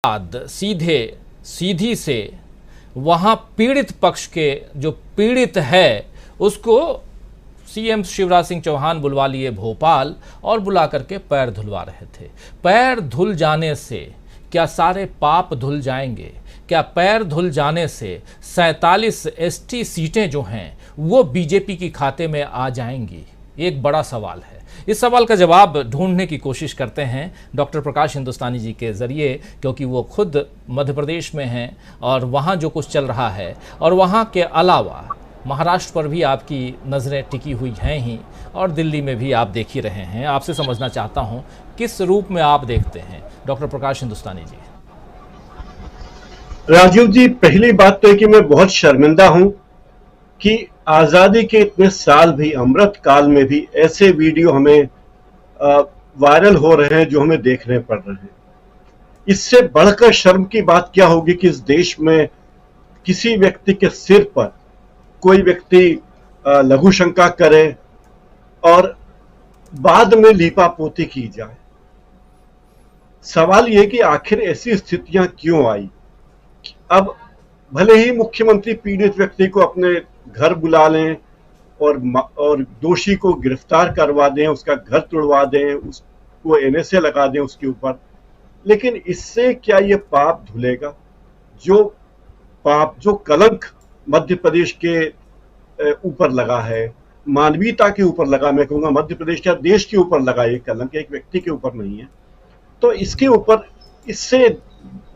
बाद सीधी से वहां पीड़ित पक्ष के जो पीड़ित है उसको सीएम शिवराज सिंह चौहान बुलवा लिए भोपाल और बुला करके पैर धुलवा रहे थे। पैर धुल जाने से क्या सारे पाप धुल जाएंगे? क्या पैर धुल जाने से 47 एसटी सीटें जो हैं वो बीजेपी की खाते में आ जाएंगी? एक बड़ा सवाल है। इस सवाल का जवाब ढूंढने की कोशिश करते हैं डॉक्टर प्रकाश हिंदुस्तानी जी के ज़रिए, क्योंकि वो खुद मध्य प्रदेश में हैं और वहाँ जो कुछ चल रहा है और वहाँ के अलावा महाराष्ट्र पर भी आपकी नज़रें टिकी हुई हैं ही और दिल्ली में भी आप देख ही रहे हैं। आपसे समझना चाहता हूँ किस रूप में आप देखते हैं डॉक्टर प्रकाश हिंदुस्तानी जी? राजीव जी, पहली बात तो है कि मैं बहुत शर्मिंदा हूं कि आजादी के इतने साल भी, अमृत काल में भी ऐसे वीडियो हमें वायरल हो रहे हैं जो हमें देखने पड़ रहे हैं। इससे बढ़कर शर्म की बात क्या होगी कि इस देश में किसी व्यक्ति के सिर पर कोई व्यक्ति लघु शंका करे और बाद में लीपापोती की जाए। सवाल यह कि आखिर ऐसी स्थितियां क्यों आई? अब भले ही मुख्यमंत्री पीड़ित व्यक्ति को अपने घर बुला लें और दोषी को गिरफ्तार करवा दें, उसका घर तोड़वा दें, उसको एनएसए लगा दें उसके ऊपर, लेकिन इससे क्या ये पाप धुलेगा? जो कलंक मध्य प्रदेश के ऊपर लगा है, मानवीयता के ऊपर लगा, मैं कहूंगा मध्य प्रदेश या देश के ऊपर लगा ये कलंक, एक व्यक्ति के ऊपर नहीं है, तो इसके ऊपर इससे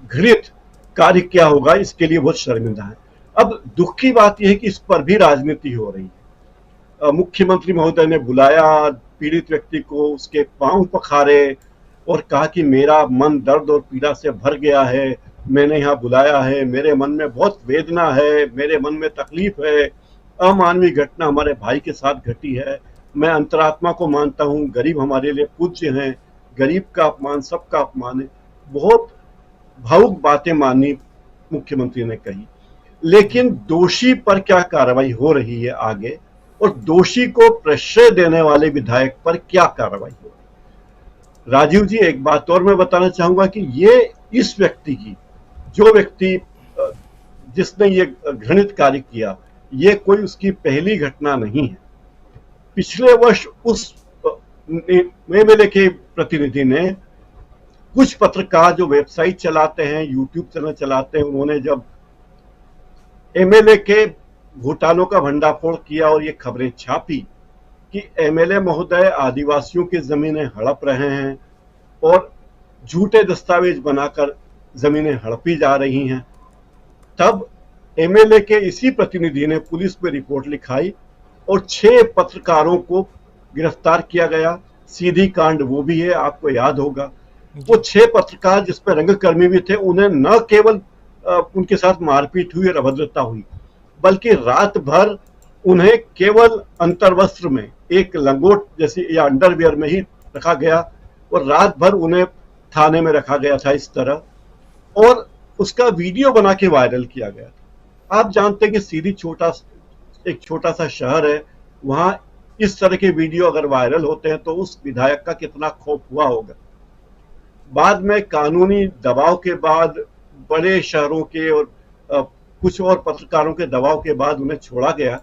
घृणित कार्य क्या होगा, इसके लिए बहुत शर्मिंदा है। अब दुख की बात यह है कि इस पर भी राजनीति हो रही है। मुख्यमंत्री महोदय ने बुलाया पीड़ित व्यक्ति को, उसके पांव पखारे और कहा कि मेरा मन दर्द और पीड़ा से भर गया है, मैंने यहाँ बुलाया है, मेरे मन में बहुत वेदना है, मेरे मन में तकलीफ है, अमानवीय घटना हमारे भाई के साथ घटी है, मैं अंतरात्मा को मानता हूँ, गरीब हमारे लिए पूज्य हैं, गरीब का अपमान सबका अपमान है। बहुत भावुक बातें मानी मुख्यमंत्री ने कही, लेकिन दोषी पर क्या कार्रवाई हो रही है आगे, और दोषी को प्रश्रय देने वाले विधायक पर क्या कार्रवाई हो रही है? राजीव जी, एक बात और मैं बताना चाहूंगा कि ये इस व्यक्ति की, जो व्यक्ति जिसने ये घृणित कार्य किया, ये कोई उसकी पहली घटना नहीं है। पिछले वर्ष उस एमएलए के प्रतिनिधि ने, कुछ पत्रकार जो वेबसाइट चलाते हैं, यूट्यूब चैनल चलाते हैं, उन्होंने जब एमएलए के घोटालों का भंडाफोड़ किया और ये खबरें छापी कि एमएलए महोदय आदिवासियों की जमीनें हड़प रहे हैं और झूठे दस्तावेज बनाकर जमीनें हड़पी जा रही हैं, तब एमएलए के इसी प्रतिनिधि ने पुलिस में रिपोर्ट लिखाई और 6 पत्रकारों को गिरफ्तार किया गया। सीधी कांड वो भी है, आपको याद होगा। वो 6 पत्रकार जिसमें रंगकर्मी भी थे, उन्हें न केवल उनके साथ मारपीट हुई और अभद्रता हुई, बल्कि रात भर उन्हें केवल अंतर्वस्त्र में, एक लंगोट जैसी या अंडरवियर में ही रखा गया और रात भर उन्हें थाने में रखा गया था इस तरह, और उसका वीडियो बना के वायरल किया गया था। आप जानते हैं कि सीधी एक छोटा सा शहर है, वहां इस तरह के वीडियो अगर वायरल होते हैं तो उस विधायक का कितना खौफ हुआ होगा। बाद में कानूनी दबाव के बाद, बड़े शहरों के और कुछ और पत्रकारों के दबाव के बाद उन्हें छोड़ा गया,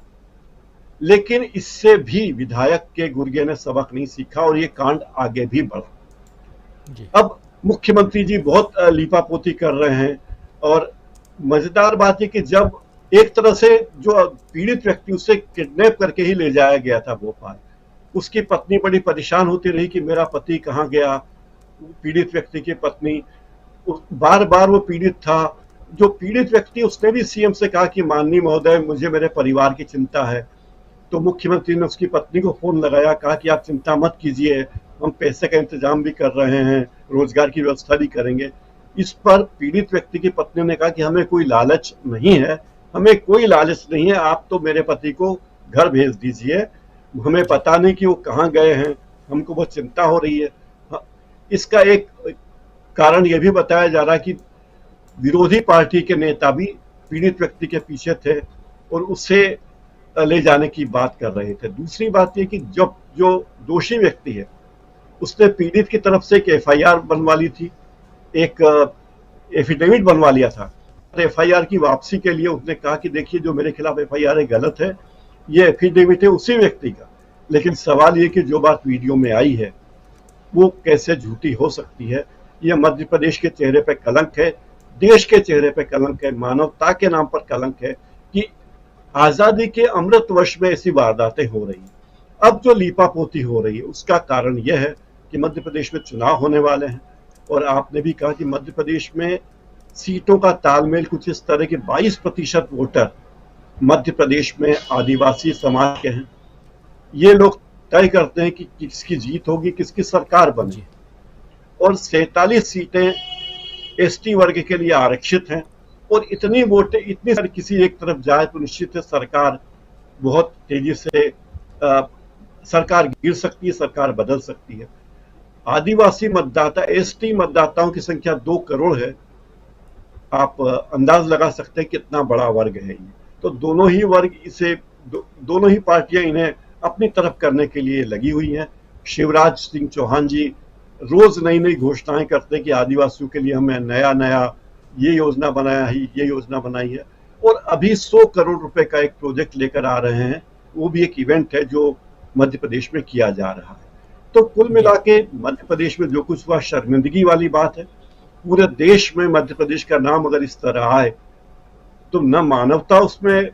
लेकिन इससे भी विधायक के गुर्गे ने सबक नहीं सीखा और ये कांड आगे भी बढ़ा। अब मुख्यमंत्री जी बहुत लीपापोती कर रहे हैं, और मजेदार बात है कि जब एक तरह से जो पीड़ित व्यक्ति, उसे किडनैप करके ही ले जाया गया था भोपाल, उसकी पत्नी बड़ी परेशान होती रही कि मेरा पति कहाँ गया। पीड़ित व्यक्ति की पत्नी, बार बार वो पीड़ित था, जो पीड़ित व्यक्ति, उसने भी सीएम से कहा कि माननीय महोदय, मुझे मेरे परिवार की चिंता है। तो मुख्यमंत्री ने उसकी पत्नी को फोन लगाया, कहा कि आप चिंता मत कीजिए, हम पैसे का इंतजाम भी कर रहे हैं, रोजगार की व्यवस्था भी करेंगे। इस पर पीड़ित व्यक्ति की पत्नी ने कहा कि हमें कोई लालच नहीं है, हमें कोई लालच नहीं है, आप तो मेरे पति को घर भेज दीजिए, हमें पता नहीं कि वो कहाँ गए हैं, हमको बहुत चिंता हो रही है। इसका एक कारण यह भी बताया जा रहा है कि विरोधी पार्टी के नेता भी पीड़ित व्यक्ति के पीछे थे और उसे ले जाने की बात कर रहे थे। दूसरी बात यह कि जब जो दोषी व्यक्ति है, उसने पीड़ित की तरफ से एक एफआईआर बनवा ली थी, एक एफिडेविट बनवा लिया था। एफआईआर की वापसी के लिए उसने कहा कि देखिए जो मेरे खिलाफ एफआईआर है गलत है, ये एफिडेविट है उसी व्यक्ति का। लेकिन सवाल ये कि जो बात वीडियो में आई है वो कैसे झूठी हो सकती है। यह मध्य प्रदेश के चेहरे पे कलंक है, देश के चेहरे पे कलंक है, मानवता के नाम पर कलंक है कि आजादी के अमृत वर्ष में ऐसी वारदातें हो रही हैं। अब जो लीपापोती हो रही है उसका कारण यह है कि मध्य प्रदेश में चुनाव होने वाले हैं और आपने भी कहा कि मध्य प्रदेश में सीटों का तालमेल कुछ इस तरह के 22% वोटर मध्य प्रदेश में आदिवासी समाज के हैं। ये लोग तय करते हैं कि किसकी जीत होगी, किसकी सरकार बने। और 47 सीटें एसटी वर्ग के लिए आरक्षित हैं और इतनी वोटें इतनी सारी किसी एक तरफ जाए तो निश्चित है सरकार बहुत तेजी से सरकार गिर सकती है, सरकार बदल सकती है। आदिवासी मतदाता, एसटी मतदाताओं की संख्या 2 करोड़ है। आप अंदाज लगा सकते हैं कितना बड़ा वर्ग है ये। तो दोनों ही वर्ग दोनों ही पार्टियां इन्हें अपनी तरफ करने के लिए लगी हुई हैं। शिवराज सिंह चौहान जी रोज नई नई घोषणाएं करते हैं कि आदिवासियों के लिए हमें नया नया ये योजना बनाया है, ये योजना बनाई है। और अभी 100 करोड़ रुपए का एक प्रोजेक्ट लेकर आ रहे हैं, वो भी एक इवेंट है जो मध्य प्रदेश में किया जा रहा है। तो कुल मिला के मध्य प्रदेश में जो कुछ हुआ शर्मिंदगी वाली बात है। पूरे देश में मध्य प्रदेश का नाम अगर इस तरह आए तो न मानवता उसमें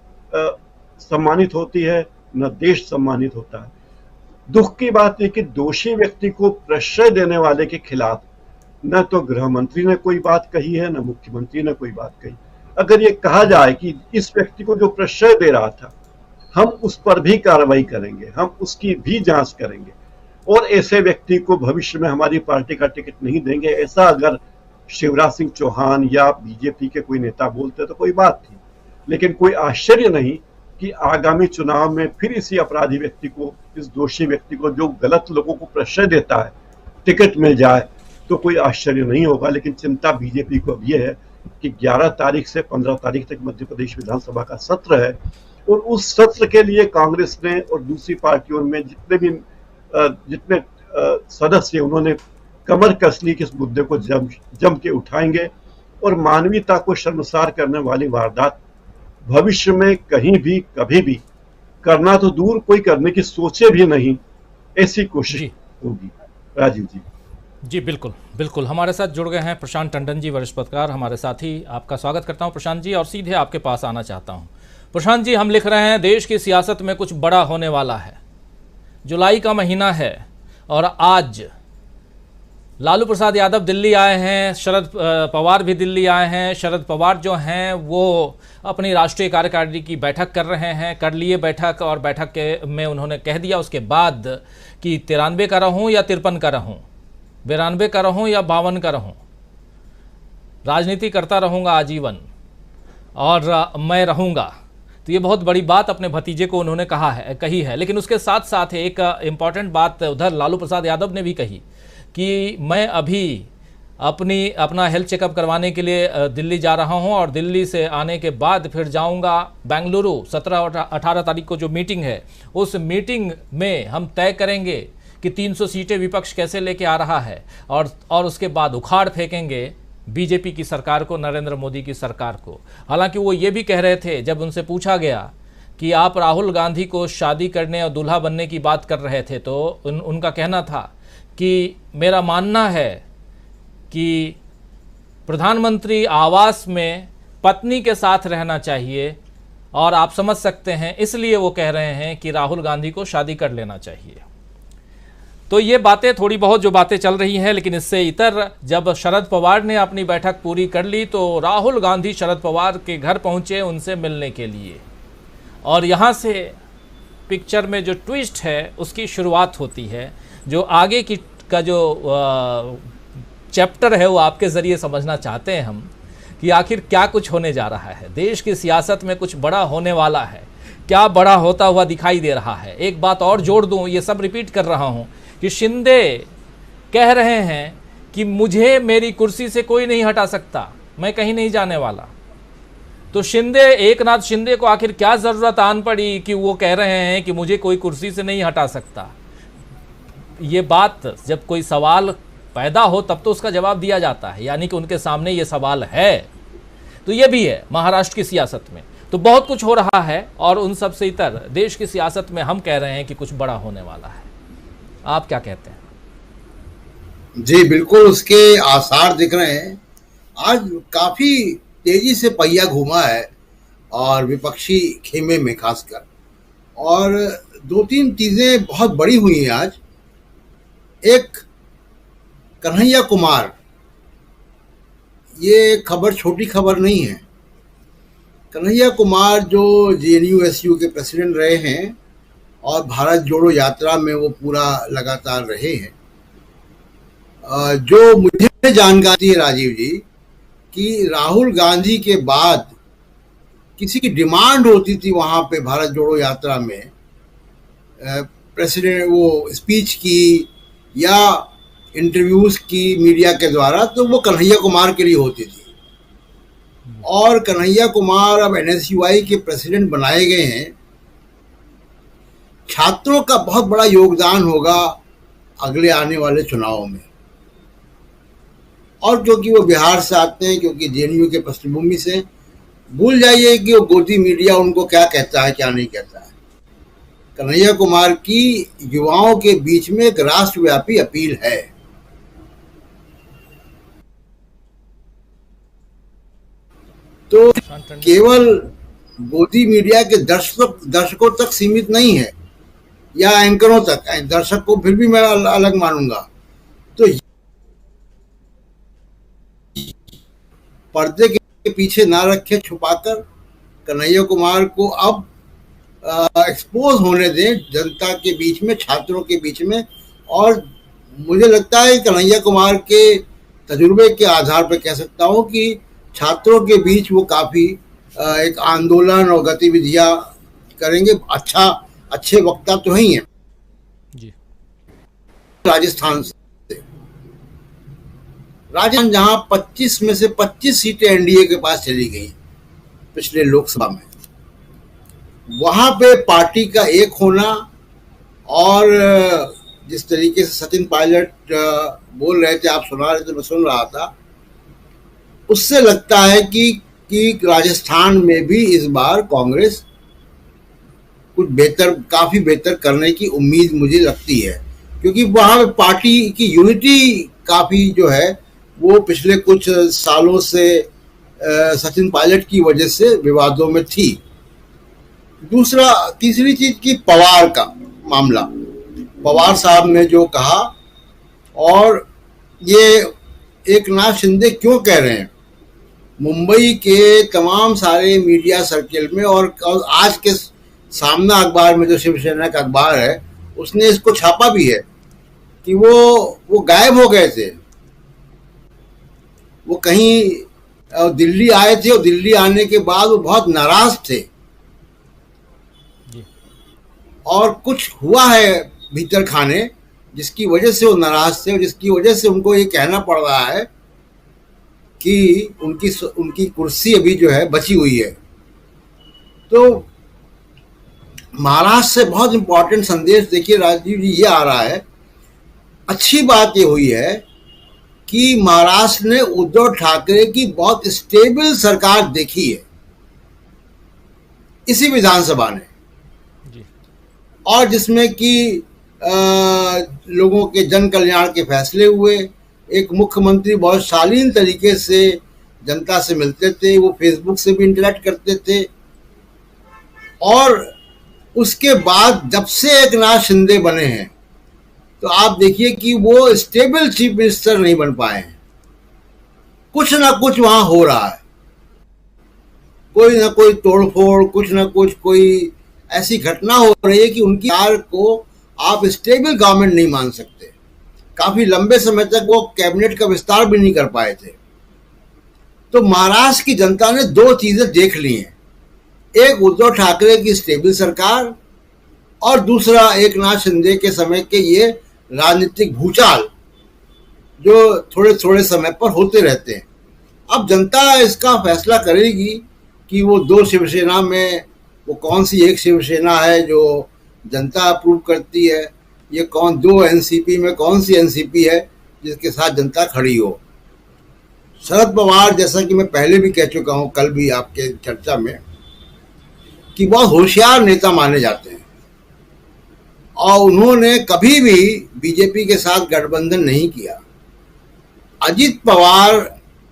सम्मानित होती है, न देश सम्मानित होता है। दुख की बात है कि दोषी व्यक्ति को प्रश्रय देने वाले के खिलाफ न तो गृह मंत्री ने कोई बात कही है, न मुख्यमंत्री ने कोई बात कही। अगर ये कहा जाए कि इस व्यक्ति को जो प्रश्रय दे रहा था हम उस पर भी कार्रवाई करेंगे, हम उसकी भी जांच करेंगे और ऐसे व्यक्ति को भविष्य में हमारी पार्टी का टिकट नहीं देंगे, ऐसा अगर शिवराज सिंह चौहान या बीजेपी के कोई नेता बोलते तो कोई बात थी। लेकिन कोई आश्चर्य नहीं कि आगामी चुनाव में फिर इसी अपराधी व्यक्ति को, इस दोषी व्यक्ति को जो गलत लोगों को प्रश्रय देता है, टिकट मिल जाए तो कोई आश्चर्य नहीं होगा। लेकिन चिंता बीजेपी को अब यह है कि 11 तारीख से 15 तारीख तक मध्य प्रदेश विधानसभा का सत्र है और उस सत्र के लिए कांग्रेस ने और दूसरी पार्टियों में जितने सदस्य उन्होंने कमर कस ली कि इस मुद्दे को जम के उठाएंगे और मानवीयता को शर्मसार करने वाली वारदात भविष्य में कहीं भी कभी भी करना तो दूर, कोई करने की सोचे भी नहीं, ऐसी कोशिश होगी। राजीव जी। जी बिल्कुल बिल्कुल, हमारे साथ जुड़ गए हैं प्रशांत टंडन जी, वरिष्ठ पत्रकार हमारे साथ ही। आपका स्वागत करता हूं प्रशांत जी और सीधे आपके पास आना चाहता हूं। प्रशांत जी, हम लिख रहे हैं देश की सियासत में कुछ बड़ा होने वाला है। जुलाई का महीना है और आज लालू प्रसाद यादव दिल्ली आए हैं, शरद पवार भी दिल्ली आए हैं। शरद पवार जो हैं वो अपनी राष्ट्रीय कार्यकारिणी की बैठक कर रहे हैं, कर लिए बैठक, और बैठक के में उन्होंने कह दिया उसके बाद कि 93 का रहूं या 53 का रहूं, 92 का रहूं या 52 का रहूं, राजनीति करता रहूंगा आजीवन और मैं रहूंगा। तो ये बहुत बड़ी बात अपने भतीजे को उन्होंने कही है। लेकिन उसके साथ साथ एक इम्पॉर्टेंट बात उधर लालू प्रसाद यादव ने भी कही कि मैं अभी अपना हेल्थ चेकअप करवाने के लिए दिल्ली जा रहा हूं और दिल्ली से आने के बाद फिर जाऊंगा बेंगलुरु। 17 और 18 तारीख को जो मीटिंग है उस मीटिंग में हम तय करेंगे कि 300 सीटें विपक्ष कैसे लेके आ रहा है और उसके बाद उखाड़ फेंकेंगे बीजेपी की सरकार को, नरेंद्र मोदी की सरकार को। हालांकि वो ये भी कह रहे थे, जब उनसे पूछा गया कि आप राहुल गांधी को शादी करने और दूल्हा बनने की बात कर रहे थे, तो उनका कहना था कि मेरा मानना है कि प्रधानमंत्री आवास में पत्नी के साथ रहना चाहिए और आप समझ सकते हैं इसलिए वो कह रहे हैं कि राहुल गांधी को शादी कर लेना चाहिए। तो ये बातें थोड़ी बहुत जो बातें चल रही हैं, लेकिन इससे इतर जब शरद पवार ने अपनी बैठक पूरी कर ली तो राहुल गांधी शरद पवार के घर पहुंचे उनसे मिलने के लिए, और यहाँ से पिक्चर में जो ट्विस्ट है उसकी शुरुआत होती है। जो आगे का जो चैप्टर है वो आपके ज़रिए समझना चाहते हैं हम कि आखिर क्या कुछ होने जा रहा है। देश की सियासत में कुछ बड़ा होने वाला है, क्या बड़ा होता हुआ दिखाई दे रहा है। एक बात और जोड़ दूं, ये सब रिपीट कर रहा हूं कि शिंदे कह रहे हैं कि मुझे मेरी कुर्सी से कोई नहीं हटा सकता, मैं कहीं नहीं जाने वाला। तो एकनाथ शिंदे को आखिर क्या ज़रूरत आन पड़ी कि वो कह रहे हैं कि मुझे कोई कुर्सी से नहीं हटा सकता। ये बात जब कोई सवाल पैदा हो तब तो उसका जवाब दिया जाता है, यानी कि उनके सामने ये सवाल है। तो ये भी है महाराष्ट्र की सियासत में, तो बहुत कुछ हो रहा है और उन सब से इतर देश की सियासत में हम कह रहे हैं कि कुछ बड़ा होने वाला है। आप क्या कहते हैं? जी बिल्कुल, उसके आसार दिख रहे हैं। आज काफी तेजी से पहिया घूमा है और विपक्षी खेमे में खासकर, और दो तीन चीजें बहुत बड़ी हुई हैं आज। एक, कन्हैया कुमार, ये खबर छोटी खबर नहीं है। कन्हैया कुमार जो JNU-SU के प्रेसिडेंट रहे हैं और भारत जोड़ो यात्रा में वो पूरा लगातार रहे हैं। जो मुझे जानकारी है राजीव जी, कि राहुल गांधी के बाद किसी की डिमांड होती थी वहां पे भारत जोड़ो यात्रा में प्रेसिडेंट वो स्पीच की या इंटरव्यूज की मीडिया के द्वारा, तो वो कन्हैया कुमार के लिए होती थी। और कन्हैया कुमार अब NSUI के प्रेसिडेंट बनाए गए हैं। छात्रों का बहुत बड़ा योगदान होगा अगले आने वाले चुनावों में, और क्योंकि वो बिहार से आते हैं, क्योंकि JNU के पृष्ठभूमि से, भूल जाइए कि वो गोदी मीडिया उनको क्या कहता है क्या नहीं कहता है। कन्हैया कुमार की युवाओं के बीच में एक राष्ट्रव्यापी अपील है। तो केवल गोदी मीडिया के दर्शकों तक सीमित नहीं है, या एंकरों तक। दर्शक को फिर भी मैं अलग मानूंगा। तो पर्दे के पीछे ना रखे छुपाकर, कन्हैया कुमार को अब एक्सपोज होने दें जनता के बीच में, छात्रों के बीच में। और मुझे लगता है कन्हैया कुमार के तजुर्बे के आधार पर कह सकता हूं कि छात्रों के बीच वो काफ़ी एक आंदोलन और गतिविधियां करेंगे। अच्छे वक्ता तो ही हैं जी। राजस्थान जहां 25 में से 25 सीटें NDA के पास चली गई पिछले लोकसभा में, वहां पे पार्टी का एक होना, और जिस तरीके से सचिन पायलट बोल रहे थे, आप सुना रहे थे, मैं सुन रहा था, उससे लगता है कि राजस्थान में भी इस बार कांग्रेस कुछ काफी बेहतर करने की उम्मीद मुझे लगती है, क्योंकि वहां पार्टी की यूनिटी काफी जो है वो पिछले कुछ सालों से सचिन पायलट की वजह से विवादों में थी। तीसरी चीज की पवार का मामला, पवार साहब ने जो कहा, और ये एकनाथ शिंदे क्यों कह रहे हैं, मुंबई के तमाम सारे मीडिया सर्किल में, और आज के सामना अखबार में जो शिवसेना का अखबार है उसने इसको छापा भी है कि वो गायब हो गए थे। वो कहीं दिल्ली आए थे, और दिल्ली आने के बाद वो बहुत नाराज थे, और कुछ हुआ है भीतर खाने जिसकी वजह से वो नाराज थे, और जिसकी वजह से उनको ये कहना पड़ रहा है कि उनकी कुर्सी अभी जो है बची हुई है। तो महाराष्ट्र से बहुत इंपॉर्टेंट संदेश देखिए राजीव जी ये आ रहा है। अच्छी बात ये हुई है कि महाराष्ट्र ने उद्धव ठाकरे की बहुत स्टेबल सरकार देखी है इसी विधानसभा ने, और जिसमें कि लोगों के जन कल्याण के फैसले हुए। एक मुख्यमंत्री बहुत शालीन तरीके से जनता से मिलते थे, वो फेसबुक से भी इंटरेक्ट करते थे, और उसके बाद जब से एकनाथ शिंदे बने हैं तो आप देखिए कि वो स्टेबल चीफ मिनिस्टर नहीं बन पाए हैं। कुछ ना कुछ वहां हो रहा है, कोई ना कोई तोड़फोड़, कुछ ना कुछ कोई ऐसी घटना हो रही है कि उनकी सरकार को आप स्टेबल गवर्नमेंट नहीं मान सकते। काफी लंबे समय तक वो कैबिनेट का विस्तार भी नहीं कर पाए थे। तो महाराष्ट्र की जनता ने दो चीजें देख ली हैं, एक उद्धव ठाकरे की स्टेबल सरकार, और दूसरा एकनाथ शिंदे के समय के ये राजनीतिक भूचाल जो थोड़े थोड़े समय पर होते रहते हैं। अब जनता इसका फैसला करेगी कि वो दो शिवसेना में वो कौन सी एक शिवसेना है जो जनता अप्रूव करती है, ये कौन दो एनसीपी में कौन सी एनसीपी है जिसके साथ जनता खड़ी हो। शरद पवार, जैसा कि मैं पहले भी कह चुका हूं, कल भी आपके चर्चा में, कि बहुत होशियार नेता माने जाते हैं और उन्होंने कभी भी बीजेपी के साथ गठबंधन नहीं किया। अजित पवार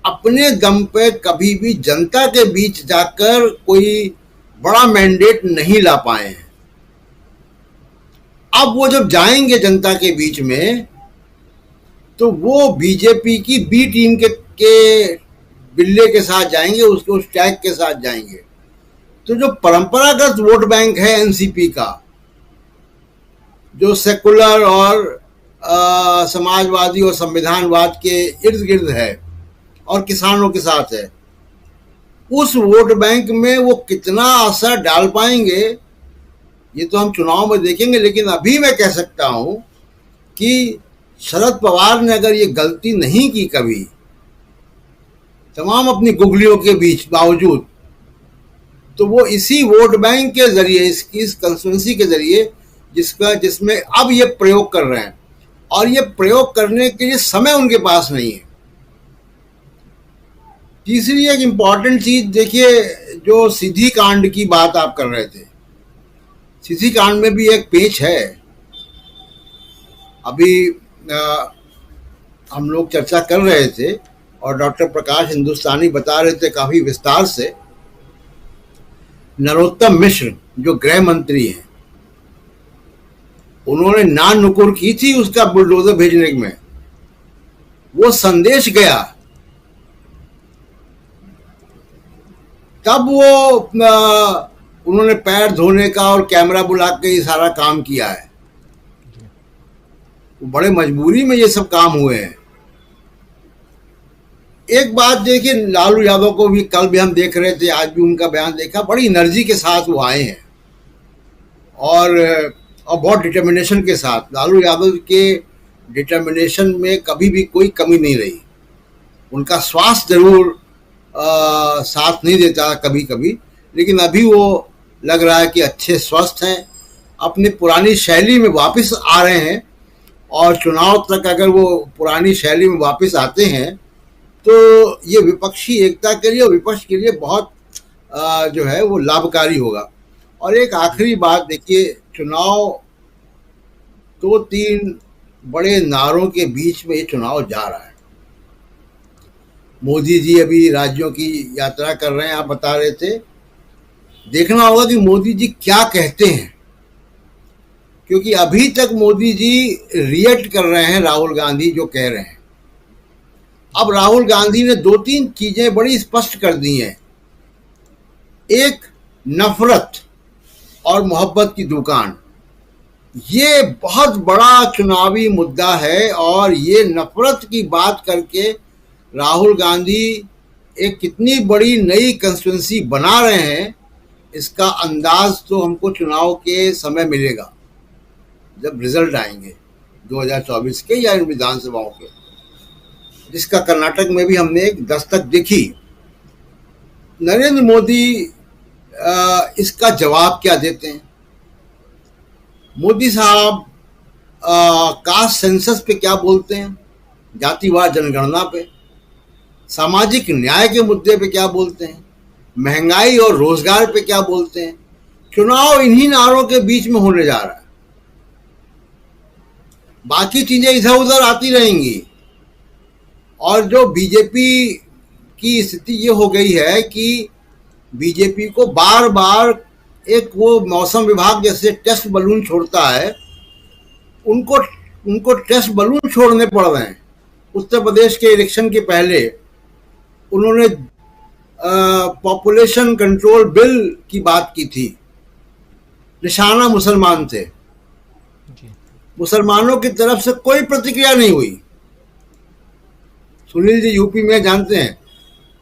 अपने दम पे कभी भी जनता के बीच जाकर कोई बड़ा मैंडेट नहीं ला पाए हैं। अब वो जब जाएंगे जनता के बीच में, तो वो बीजेपी की बी टीम के बिल्ले के साथ जाएंगे, उसके उस टैग के साथ जाएंगे। तो जो परंपरागत वोट बैंक है एनसीपी का, जो सेकुलर और समाजवादी और संविधानवाद के इर्द गिर्द है और किसानों के साथ है, उस वोट बैंक में वो कितना असर डाल पाएंगे ये तो हम चुनाव में देखेंगे। लेकिन अभी मैं कह सकता हूं कि शरद पवार ने अगर ये गलती नहीं की कभी, तमाम अपनी गुगलियों के बीच बावजूद, तो वो इसी वोट बैंक के जरिए, इस कंस्टिट्यूंसी के जरिए जिसमें अब ये प्रयोग कर रहे हैं, और ये प्रयोग करने के लिए समय उनके पास नहीं है। तीसरी एक इम्पॉर्टेंट चीज देखिए, जो सिद्धि कांड की बात आप कर रहे थे, सिद्धि कांड में भी एक पेच है। अभी हम लोग चर्चा कर रहे थे और डॉक्टर प्रकाश हिंदुस्तानी बता रहे थे काफी विस्तार से, नरोत्तम मिश्र जो गृह मंत्री हैं, उन्होंने नान नुकुर की थी उसका बुलडोजर भेजने में। वो संदेश गया, तब वो उन्होंने पैर धोने का और कैमरा बुला के ये सारा काम किया है। बड़े मजबूरी में ये सब काम हुए हैं। एक बात देखिए, लालू यादव को भी कल भी हम देख रहे थे, आज भी उनका बयान देखा, बड़ी एनर्जी के साथ वो आए हैं और बहुत डिटर्मिनेशन के साथ। लालू यादव के डिटर्मिनेशन में कभी भी कोई कमी नहीं रही। उनका स्वास्थ्य जरूर साथ नहीं देता कभी कभी, लेकिन अभी वो लग रहा है कि अच्छे स्वस्थ हैं, अपनी पुरानी शैली में वापस आ रहे हैं। और चुनाव तक अगर वो पुरानी शैली में वापस आते हैं तो ये विपक्षी एकता के लिए और विपक्ष के लिए बहुत जो है वो लाभकारी होगा। और एक आखिरी बात देखिए, चुनाव 2-3 बड़े नारों के बीच में ये चुनाव जा रहा है। मोदी जी अभी राज्यों की यात्रा कर रहे हैं, आप बता रहे थे। देखना होगा कि मोदी जी क्या कहते हैं, क्योंकि अभी तक मोदी जी रिएक्ट कर रहे हैं राहुल गांधी जो कह रहे हैं। अब राहुल गांधी ने 2-3 चीजें बड़ी स्पष्ट कर दी हैं। एक, नफरत और मोहब्बत की दुकान, ये बहुत बड़ा चुनावी मुद्दा है। और ये नफरत की बात करके राहुल गांधी एक कितनी बड़ी नई कंस्टिट्यूंसी बना रहे हैं, इसका अंदाज तो हमको चुनाव के समय मिलेगा, जब रिजल्ट आएंगे 2024 के या इन विधानसभाओं के, जिसका कर्नाटक में भी हमने एक दस्तक देखी। नरेंद्र मोदी इसका जवाब क्या देते हैं? मोदी साहब कास्ट सेंसस पे क्या बोलते हैं, जातिवार जनगणना पे, सामाजिक न्याय के मुद्दे पे क्या बोलते हैं, महंगाई और रोजगार पे क्या बोलते हैं? चुनाव इन्हीं नारों के बीच में होने जा रहा है। बाकी चीजें इधर उधर आती रहेंगी। और जो बीजेपी की स्थिति ये हो गई है कि बीजेपी को बार बार एक वो मौसम विभाग जैसे टेस्ट बलून छोड़ता है, उनको टेस्ट बलून छोड़ने पड़ रहे हैं। उत्तर प्रदेश के इलेक्शन के पहले उन्होंने पॉपुलेशन कंट्रोल बिल की बात की थी, निशाना मुसलमान थे। मुसलमानों की तरफ से कोई प्रतिक्रिया नहीं हुई। सुनील जी यूपी में जानते हैं,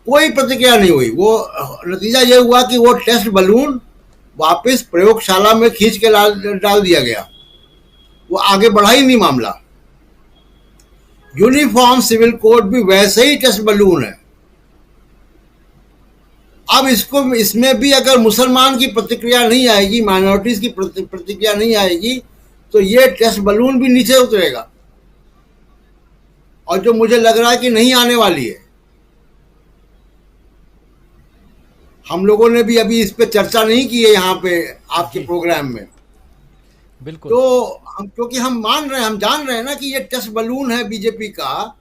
कोई प्रतिक्रिया नहीं हुई। वो नतीजा ये हुआ कि वो टेस्ट बलून वापस प्रयोगशाला में खींच के डाल दिया गया, वो आगे बढ़ा ही नहीं मामला। यूनिफॉर्म सिविल कोड भी वैसे ही टेस्ट बलून है। अब इसमें भी अगर मुसलमान की प्रतिक्रिया नहीं आएगी, माइनॉरिटीज की प्रतिक्रिया नहीं आएगी, तो ये टेस्ट बलून भी नीचे उतरेगा। और जो मुझे लग रहा है कि नहीं आने वाली है। हम लोगों ने भी अभी इस पे चर्चा नहीं की है यहाँ पे आपके प्रोग्राम में। बिल्कुल। तो क्योंकि हम जान रहे हैं ना कि ये टेस्ट बलून है बीजेपी का,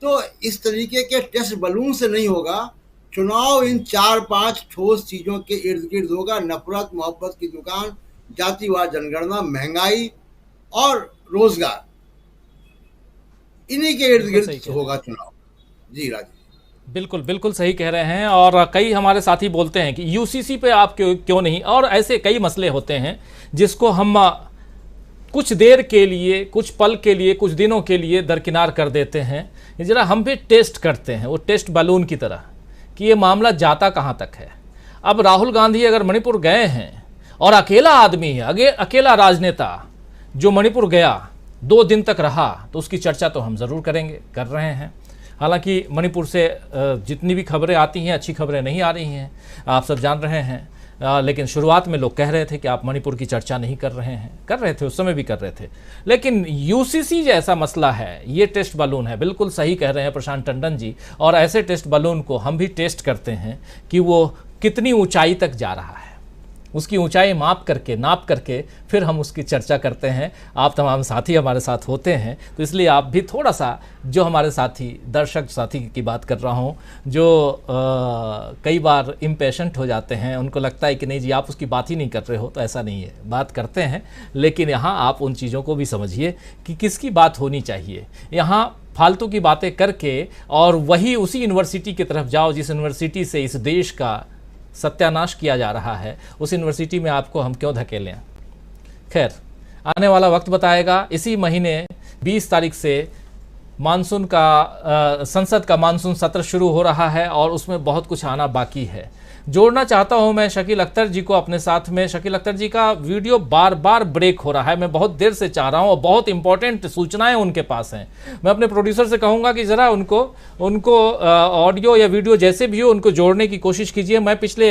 तो इस तरीके के टेस्ट बलून से नहीं होगा। चुनाव इन 4-5 ठोस चीजों के इर्द गिर्द होगा। नफरत मोहब्बत की दुकान, जातिवाद जनगणना, महंगाई और रोजगार, इन्हीं के इर्द गिर्द होगा चुनाव। जी राजीव, बिल्कुल बिल्कुल सही कह रहे हैं। और कई हमारे साथी बोलते हैं कि यूसीसी पे आप क्यों नहीं, और ऐसे कई मसले होते हैं जिसको हम कुछ देर के लिए, कुछ पल के लिए, कुछ दिनों के लिए दरकिनार कर देते हैं। जरा हम भी टेस्ट करते हैं, वो टेस्ट बलून की तरह, कि ये मामला जाता कहाँ तक है। अब राहुल गांधी अगर मणिपुर गए हैं और अकेला आदमी है, अकेला राजनेता जो मणिपुर गया, 2 दिन तक रहा, तो उसकी चर्चा तो हम ज़रूर करेंगे, कर रहे हैं। हालांकि मणिपुर से जितनी भी खबरें आती हैं, अच्छी खबरें नहीं आ रही हैं, आप सब जान रहे हैं। लेकिन शुरुआत में लोग कह रहे थे कि आप मणिपुर की चर्चा नहीं कर रहे हैं, कर रहे थे, उस समय भी कर रहे थे। लेकिन यूसीसी जैसा मसला है, ये टेस्ट बलून है। बिल्कुल सही कह रहे हैं प्रशांत टंडन जी। और ऐसे टेस्ट बलून को हम भी टेस्ट करते हैं कि वो कितनी ऊंचाई तक जा रहा है। उसकी ऊंचाई नाप करके फिर हम उसकी चर्चा करते हैं। आप तमाम साथी हमारे साथ होते हैं, तो इसलिए आप भी थोड़ा सा, जो हमारे साथी दर्शक साथी की बात कर रहा हूं, जो कई बार इम्पेशेंट हो जाते हैं, उनको लगता है कि नहीं जी आप उसकी बात ही नहीं कर रहे हो, तो ऐसा नहीं है, बात करते हैं। लेकिन यहाँ आप उन चीज़ों को भी समझिए कि किसकी बात होनी चाहिए। यहाँ फालतू की बातें करके और वही उसी यूनिवर्सिटी की तरफ जाओ जिस यूनिवर्सिटी से इस देश का सत्यानाश किया जा रहा है, उस यूनिवर्सिटी में आपको हम क्यों धकेलें। खैर, आने वाला वक्त बताएगा। इसी महीने 20 तारीख से मानसून का संसद का मानसून सत्र शुरू हो रहा है और उसमें बहुत कुछ आना बाकी है। जोड़ना चाहता हूं मैं शकील अख्तर जी को अपने साथ में। शकील अख्तर जी का वीडियो बार बार ब्रेक हो रहा है, मैं बहुत देर से चाह रहा हूं, और बहुत इंपॉर्टेंट सूचनाएं उनके पास हैं। मैं अपने प्रोड्यूसर से कहूंगा कि ज़रा उनको ऑडियो या वीडियो जैसे भी हो, उनको जोड़ने की कोशिश कीजिए। मैं पिछले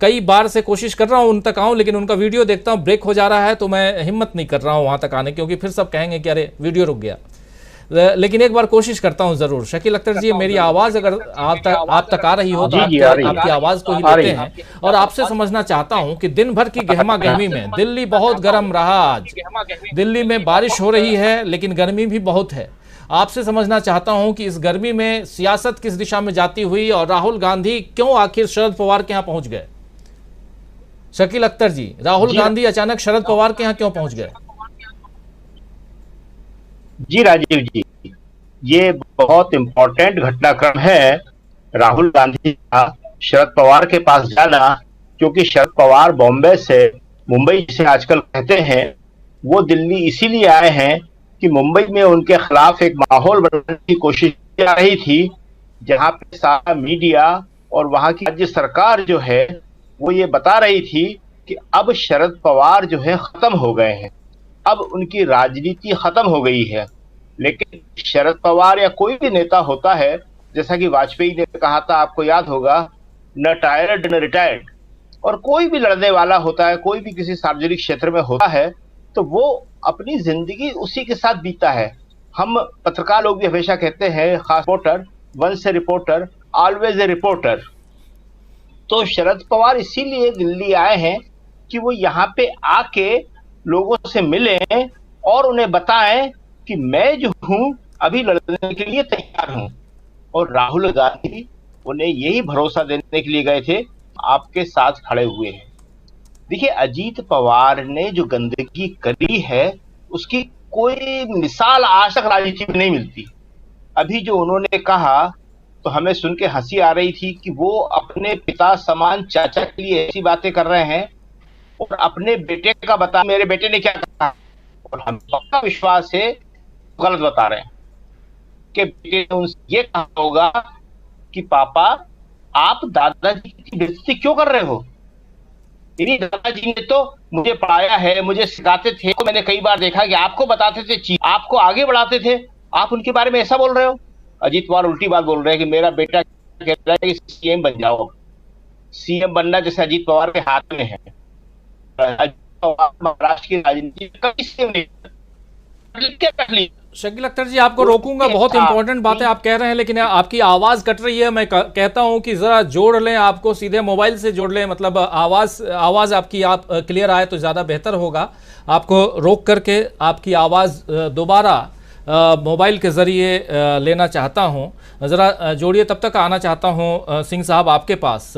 कई बार से कोशिश कर रहा हूं उन तक आऊं, लेकिन उनका वीडियो देखता हूं ब्रेक हो जा रहा है, तो मैं हिम्मत नहीं कर रहा हूं वहां तक आने, क्योंकि फिर सब कहेंगे कि अरे वीडियो रुक गया। लेकिन एक बार कोशिश करता हूं जरूर। शकील अख्तर जी, मेरी आवाज अगर आप तक आ रही हो तो आपकी आवाज को ही लेते हैं और आपसे समझना चाहता हूं कि दिन भर की गहमा गहमी में, दिल्ली बहुत गर्म रहा आज, दिल्ली में बारिश हो रही है लेकिन गर्मी भी बहुत है। आपसे समझना चाहता हूं कि इस गर्मी में सियासत किस दिशा में जाती हुई और राहुल गांधी क्यों आखिर शरद पवार के यहां पहुंच गए। शकील अख्तर जी, राहुल गांधी अचानक शरद पवार के यहां क्यों पहुंच गए? जी राजीव जी, ये बहुत इंपॉर्टेंट घटनाक्रम है राहुल गांधी का शरद पवार के पास जाना, क्योंकि शरद पवार बॉम्बे से, मुंबई जिसे आजकल कहते हैं, वो दिल्ली इसीलिए आए हैं कि मुंबई में उनके खिलाफ एक माहौल बनाने की कोशिश की जा रही थी, जहां पे सारा मीडिया और वहां की राज्य सरकार जो है वो ये बता रही थी कि अब शरद पवार जो है खत्म हो गए हैं, अब उनकी राजनीति खत्म हो गई है। लेकिन शरद पवार या कोई भी नेता होता है, जैसा कि वाजपेयी ने कहा था, आपको याद होगा, न टायर्ड न रिटायर्ड। और कोई भी लड़ने वाला होता है, कोई भी किसी सार्वजनिक क्षेत्र में होता है, तो वो अपनी जिंदगी उसी के साथ बीता है। हम पत्रकार लोग भी हमेशा कहते हैं, खास reporter, once a reporter always a reporter. तो शरद पवार इसीलिए दिल्ली आए हैं कि वो यहाँ पे आके लोगों से मिलें और उन्हें बताएं कि मैं जो हूं अभी लड़ने के लिए तैयार हूं। और राहुल गांधी उन्हें यही भरोसा देने के लिए गए थे, आपके साथ खड़े हुए हैं। देखिए, अजीत पवार ने जो गंदगी करी है उसकी कोई मिसाल आज तक राजनीति में नहीं मिलती। अभी जो उन्होंने कहा तो हमें सुन के हंसी आ रही थी कि वो अपने पिता समान चाचा के लिए ऐसी बातें कर रहे हैं और अपने बेटे का बता, मेरे बेटे ने क्या कहा, और हम पक्का विश्वास है गलत बता रहे हैं कि बेटे ने उनसे ये कहा होगा कि पापा आप दादाजी की बेइज्जती क्यों कर रहे हो? यदि दादाजी ने तो मुझे पढ़ाया है, मुझे सिखाते थे, तो मैंने कई बार देखा कि आपको बताते थे चीज, आपको आगे बढ़ाते थे, आप उनके बारे में ऐसा बोल रहे हो। अजीत पवार उल्टी बात बोल रहे हैं कि मेरा बेटा कह रहा है कि सीएम बन जाओ। सीएम बनना जैसे अजीत पवार के हाथ में है। अजीत पवार महाराष्ट्र की राजनीति में कभी सीएम नहीं, शकील अख्तर जी, आपको रोकूंगा, बहुत इंपॉर्टेंट बातें आप कह रहे हैं, लेकिन आपकी आवाज कट रही है। मैं कहता हूं कि जरा जोड़ लें, आपको सीधे मोबाइल से जोड़ लें, मतलब आवाज आपकी क्लियर आए तो ज्यादा बेहतर होगा। आपको रोक करके आपकी आवाज दोबारा मोबाइल के जरिए लेना चाहता हूं, ज़रा जोड़िए। तब तक आना चाहता हूं सिंह साहब आपके पास।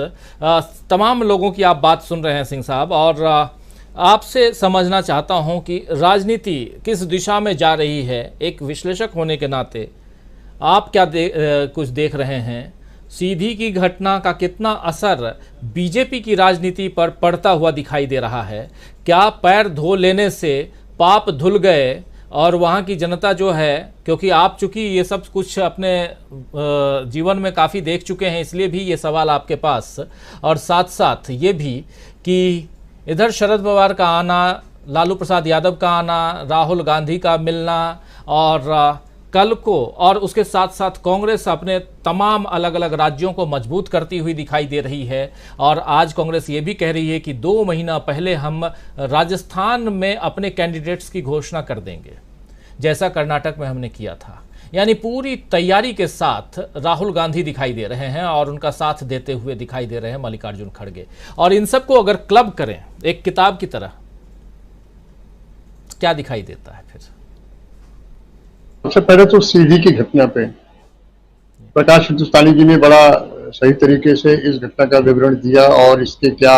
तमाम लोगों की आप बात सुन रहे हैं सिंह साहब, और आपसे समझना चाहता हूं कि राजनीति किस दिशा में जा रही है। एक विश्लेषक होने के नाते आप क्या कुछ देख रहे हैं? सीधी की घटना का कितना असर बीजेपी की राजनीति पर पड़ता हुआ दिखाई दे रहा है? क्या पैर धो लेने से पाप धुल गए और वहाँ की जनता जो है, क्योंकि आप चूंकि ये सब कुछ अपने जीवन में काफ़ी देख चुके हैं, इसलिए भी ये सवाल आपके पास, और साथ साथ ये भी कि इधर शरद पवार का आना, लालू प्रसाद यादव का आना, राहुल गांधी का मिलना, और कल को और उसके साथ साथ कांग्रेस अपने तमाम अलग अलग राज्यों को मजबूत करती हुई दिखाई दे रही है। और आज कांग्रेस ये भी कह रही है कि 2 महीना पहले हम राजस्थान में अपने कैंडिडेट्स की घोषणा कर देंगे, जैसा कर्नाटक में हमने किया था। यानी पूरी तैयारी के साथ राहुल गांधी दिखाई दे रहे हैं और उनका साथ देते हुए दिखाई दे रहे हैं मल्लिकार्जुन खड़गे। और इन सबको अगर क्लब करें एक किताब की तरह, क्या दिखाई देता है फिर? सबसे पहले तो सीधी की घटना पे प्रकाश हिंदुस्तानी जी ने बड़ा सही तरीके से इस घटना का विवरण दिया और इसके क्या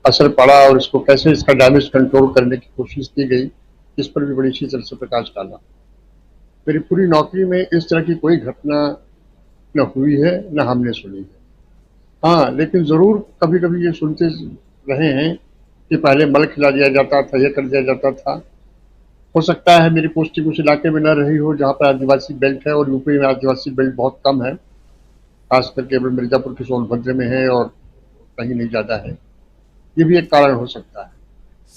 असर पड़ा और इसको कैसे इसका डैमेज कंट्रोल करने की कोशिश की गई, इस पर भी बड़ी अच्छी तरह से प्रकाश डाला। मेरी पूरी नौकरी में इस तरह की कोई घटना न हुई है न हमने सुनी है। हाँ, लेकिन जरूर कभी कभी ये सुनते रहे हैं कि पहले मल खिला दिया जाता था, यह कर दिया जाता था। हो सकता है मेरी पोस्टिंग उस इलाके में न रही हो जहाँ पर आदिवासी बेल्ट है, और यूपी में आदिवासी बेल्ट बहुत कम है, खासकर केवल मिर्जापुर के सोनभद्र में है और कहीं नहीं ज्यादा है। ये भी एक कारण हो सकता है।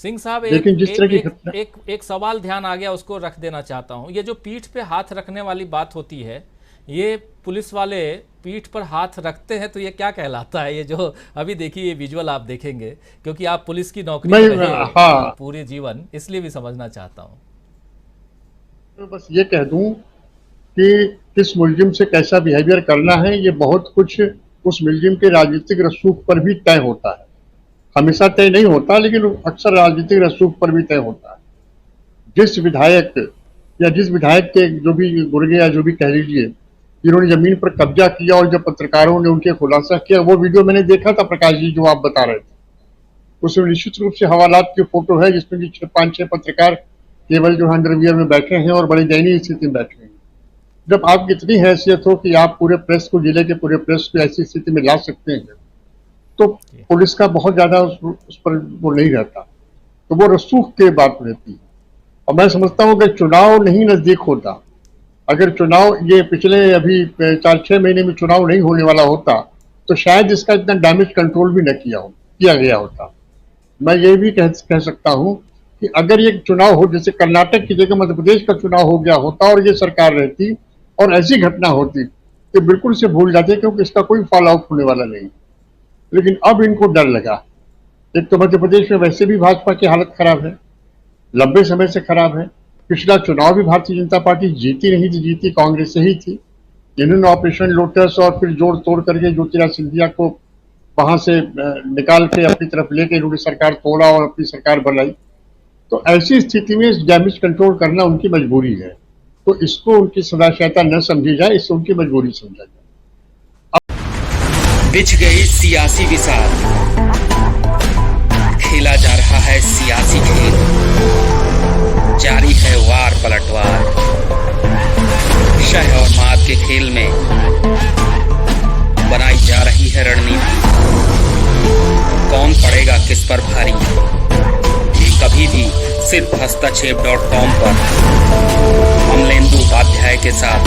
सिंह साहब, लेकिन जिस तरह की घटना, एक सवाल ध्यान आ गया, उसको रख देना चाहता हूँ। ये जो पीठ पे हाथ रखने वाली बात होती है, ये पुलिस वाले पीठ पर हाथ रखते हैं, तो ये क्या कहलाता है? ये जो अभी देखिए ये विजुअल आप देखेंगे, क्योंकि आप पुलिस की नौकरी में रहे पूरे जीवन, इसलिए भी समझना चाहता हूँ। तो बस ये कह दूं कि किस मुलजिम से कैसा बिहेवियर करना है, ये बहुत कुछ उस मुलजिम के राजनीतिक रसूख पर भी तय होता है। हमेशा तय नहीं होता, लेकिन अक्सर राजनीतिक रसूख पर भी तय होता है। जिस विधायक या जिस विधायक के जो भी गुर्गे या जो भी कह लीजिए, जिन्होंने जमीन पर कब्जा किया और जब पत्रकारों ने उनके खुलासा किया, वो वीडियो मैंने देखा था प्रकाश जी जो आप बता रहे थे। उसमें निश्चित रूप से हवालात की फोटो है जिसमें कि 5-6 पत्रकार केवल जो अंडरवियर में बैठे हैं और बड़ी दयनीय स्थिति में बैठे हैं। जब आपकी इतनी हैसियत हो कि आप पूरे प्रेस को, जिले के पूरे प्रेस को ऐसी स्थिति में ला सकते हैं, तो पुलिस का बहुत ज्यादा उस पर वो नहीं रहता, तो वो रसूख के बात रहती है। और मैं समझता हूँ कि चुनाव नहीं नजदीक होता, अगर चुनाव ये पिछले अभी 4-6 महीने में चुनाव नहीं होने वाला होता, तो शायद इसका इतना डैमेज कंट्रोल भी न किया गया होता। मैं ये भी कह सकता हूँ कि अगर ये चुनाव हो, जैसे कर्नाटक की जगह मध्य प्रदेश का चुनाव हो गया होता और ये सरकार रहती और ऐसी घटना होती, तो बिल्कुल से भूल जाते, क्योंकि इसका कोई फॉलो अप होने वाला नहीं। लेकिन अब इनको डर लगा। एक तो मध्य प्रदेश में वैसे भी भाजपा की हालत खराब है, लंबे समय से खराब है। पिछला चुनाव भी भारतीय जनता पार्टी जीती नहीं थी, जीती कांग्रेस से ही थी। इन्होंने ऑपरेशन लोटस और फिर जोड़ तोड़ करके ज्योतिरादित्य सिंधिया को वहां से निकाल के अपनी तरफ लेके इन्होंने सरकार तोड़ा और अपनी सरकार बनाई। तो ऐसी स्थिति में डैमेज कंट्रोल करना उनकी मजबूरी है, तो इसको उनकी सदाशयता न समझी जाए, इससे उनकी मजबूरी समझा जाए। बिछ गई सियासी विसार, खेला जा रहा है सियासी खेल, जारी है वार पलटवार। शह और मात के खेल में बनाई जा रही है रणनीति, कौन पड़ेगा किस पर भारी, कभी भी सिर्फ हस्तक्षेप.com पर अमलेंदु उपाध्याय के साथ।